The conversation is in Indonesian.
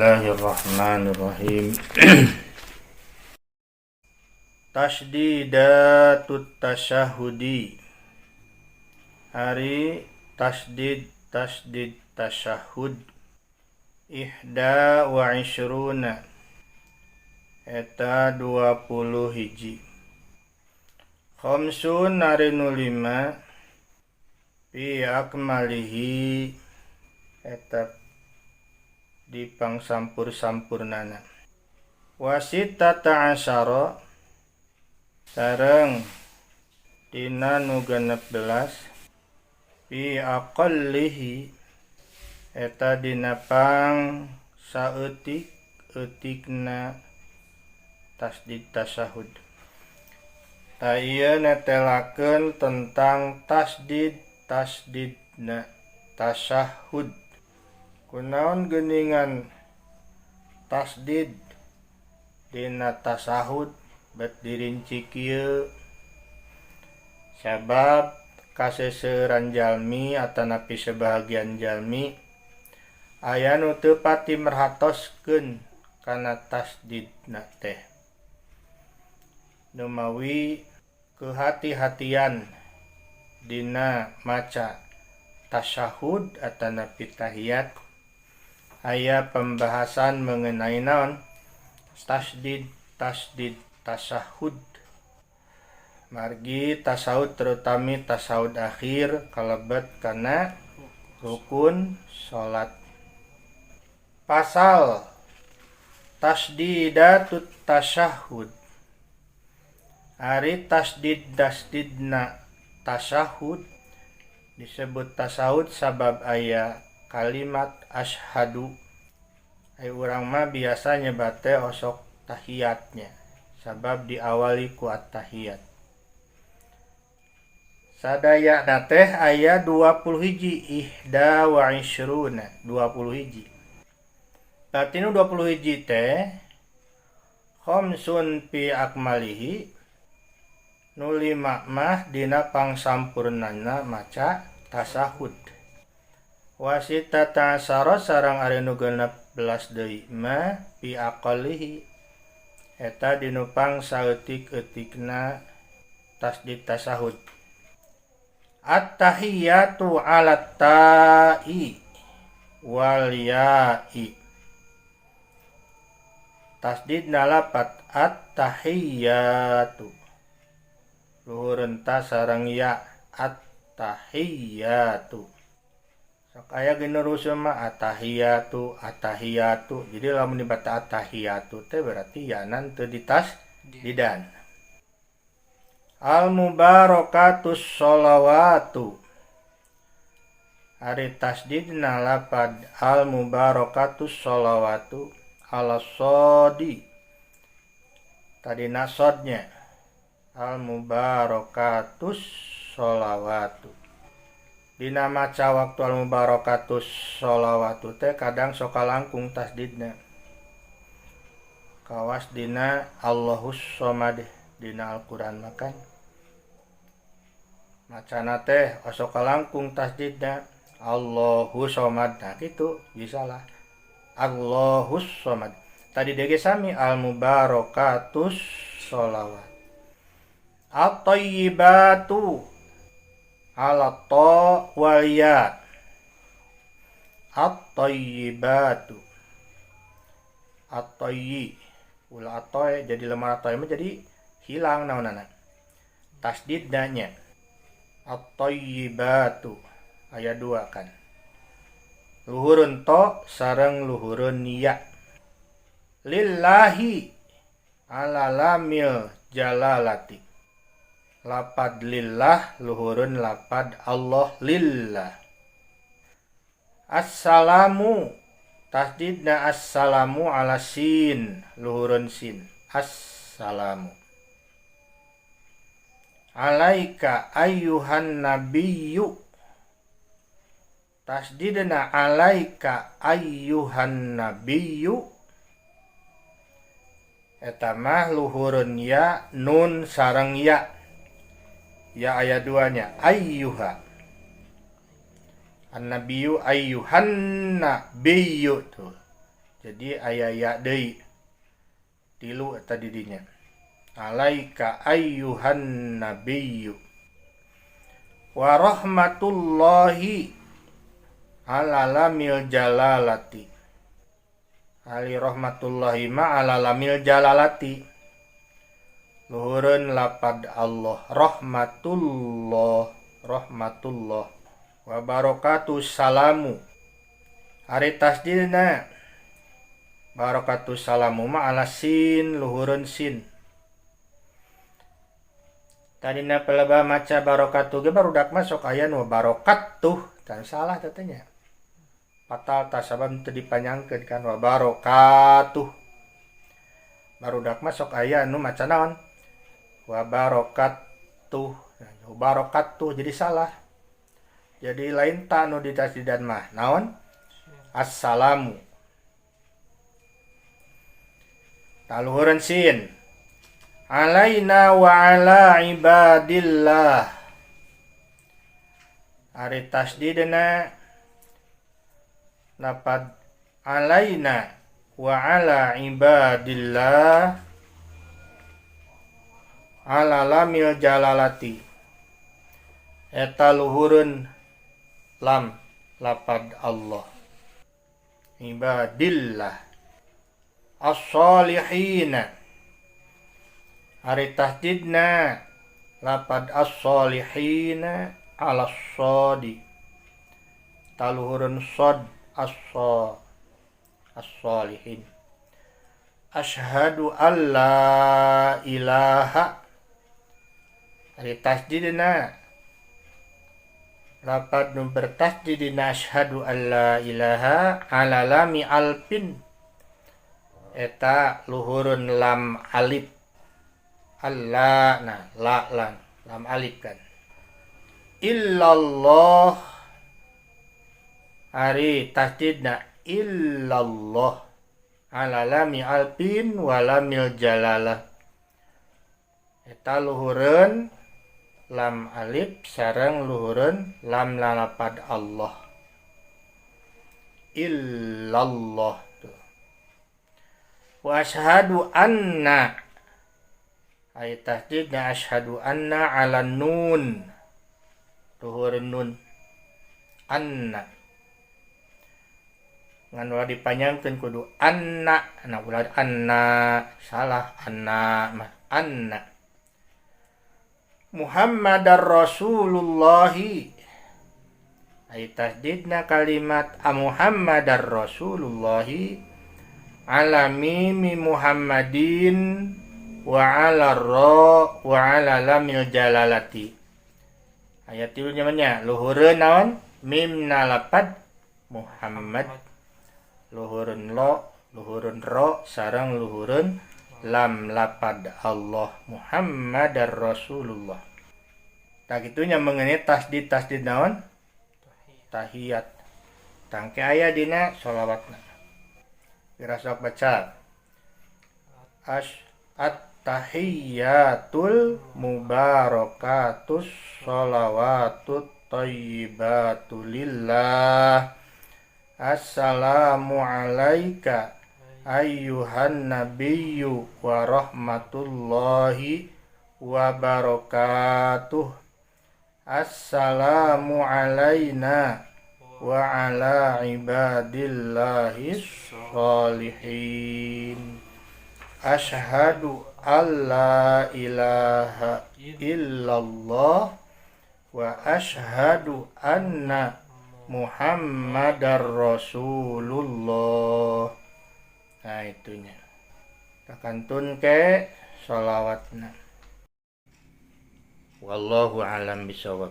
Bismillahirrahmanirrahim. Tasdidatut tasyahudi. Ari tasdid tasyahud. Ihda wa ishruna. Eta 20 hiji. Khamsun ari nu 5. Fi akmalihi. Eta di pangsampur-sampurnana. Wasitata asyara sareng dina nu 16 fi aqallihi eta dina pang saeutik-eutikna tasdid tasyahud. Ta ieu netelakeun tentang tasdidna tasyahud. Kunaon geuningan tasdid dina tasahud bet dirinci kieu sabab kaseseueuran jalmi atanapi sebahagian jalmi aya nu teu pati merhatoskeun kana tasdidna teh nu mawi kehati-hatian dina maca tasyahud atanapi tahiyat. Aya pembahasan mengenai naon tasdid tasyahud. Margi tasawud terutami tasawud akhir kalebet kana rukun salat. Pasal tasdidatut tasyahud. Ari tasdidna tasyahud disebut tasawud sabab aya kalimat asyhadu. Urang mah biasa nyebat teh osok tahiyatnya sabab diawali ku at-tahiyat. Sadayana teh aya 20 hiji, ihda wa ishruna, 20 hiji. Berarti nu 20 hiji teh khamsun fi akmalihi, nu 5 mah dina pangsampurnana maca tasahud. Wasitata asyara sareng ari nu 16 deui mah fi aqallihi eta dinu pang saeutik-eutikna tasdid tasahud. At-tahiyatu 'alat ta'i wal ya'i. Tasdidna lapat at-tahiyatu luhureun ta sareng ya at-tahiyatu. Sok aya generuseun mah atahiyatu. Jadi lamun dibaca atahiyatu teh berarti yanan teu ditasdidan. Al mubarakatus sholawatu. Ari tasdidna lapad al mubarakatus sholawatu ala sodi. Tadi nasodnya al mubarakatus sholawatu. Dina maca waktu al mubarakatus sholawatu teh kadang sok langkung tasdidna. Kawas dina Allahus Shomad dina Al-Qur'an makan. Macana teh sok langkung tasdidna Allahus Shomad. Nah kitu bisalah Allahus Shomad. Tadi dege sami al mubarakatus sholawat. At-tayyibatu ala ta wal ya. At-tayyibatu. At-tayyi. Ulah atoy jadi lemah atoy mah jadi hilang naonana. Tasdidnya. At-tayyibatu. Aya 2 kan. Luhurun to sareng luhurun ya. Lillahi ala lamil jalalati. Lapad lillah luhurun lapad Allah lillah. Assalamu tasdidna assalamu ala sin luhurun sin assalamu. Alaika ayyuhan nabiyyu tasdidna alaika ayyuhan nabiyyu eta mah luhurun ya nun sareng ya. Ya ayat 2-nya ayyuha. An-nabiyyu ayyuhan nabiyyu tuh. Jadi aya deui tilu eta didinya. Alaika ayyuhan nabiyyu wa rahmatullahi ala lamil jalalati. Ali rahmatullahi ma ala lamil jalalati. Luhureun lapad Allah rahmatullah wa barakatuh salamu. Ari tasdidna barakatuh salamu ma ala sin luhureun sin. Tadina peleba maca barakatuh ge barudak masuk aya nu barakatuh tan salah tetenya. Fatal tasabab teu dipanyangkeun kan wa barakatuh. Barudak masuk aya nu maca naon? Wa barakatuh. Barakatuh jadi salah. Jadi lain ta nu ditasdidan mah naon? Assalamu. Taluhureun sin. Alaina wa ala ibadillah. Ari tasdidna lapad alaina wa ala ibadillah ala lamil jalalati. Eta luhureun lam lapad Allah. Ibadillah as-solihina. Ari tasdidna lapad as-solihina ala sodi. Taluhureun sod as-solihin. Asyhadu alla ilaha. Ari tasdidna lapad nu bertasdidna asyhadu alla ilaha ala lami alpin. Eta luhureun lam alif. Allah nah lam alif kan. Illallah. Ari tasdidna illallah ala lami alpin wa lamil jalalah. Eta luhureun lam alif sareng luhureun lam lapad Allah. Illallah tuh. Wa asyhadu anna. Ayat tasdidna asyhadu anna ala nun. Luhureun nun. Anna. Ngan ulah dipanyangkeun kudu anna. Nah ulah anna salah anna mah anna. Muhammadar Rasulullah. Ayat tasdidna kalimat Muhammadar Rasulullah ala mimi Muhammadin wa ala ra wa ala lamil jalalati. Ayat itu namanya luhureun naon? Mim na lapad Muhammad. Luhureun lo, luhureun ro sareng luhureun lam lapad Allah Muhammadar Rasulullah. Tak gitunya mengenai tasdid naon? Tahiyat. Tangke aya dina sholawatna. Kira sok baca. At-tahiyyatul mubarakatus sholawatut thayyibatu lillah. Assalamu alayka ayyuhan nabiyyu wa rahmatullahi wa barakatuh. Assalamu alayna wa ala ibadillahis sholihin. Asyhadu alla ilaha illallah wa asyhadu anna Muhammadar Rasulullah. Nah itunya. Takantun ke sholawatna. Wallahu alam bisawab.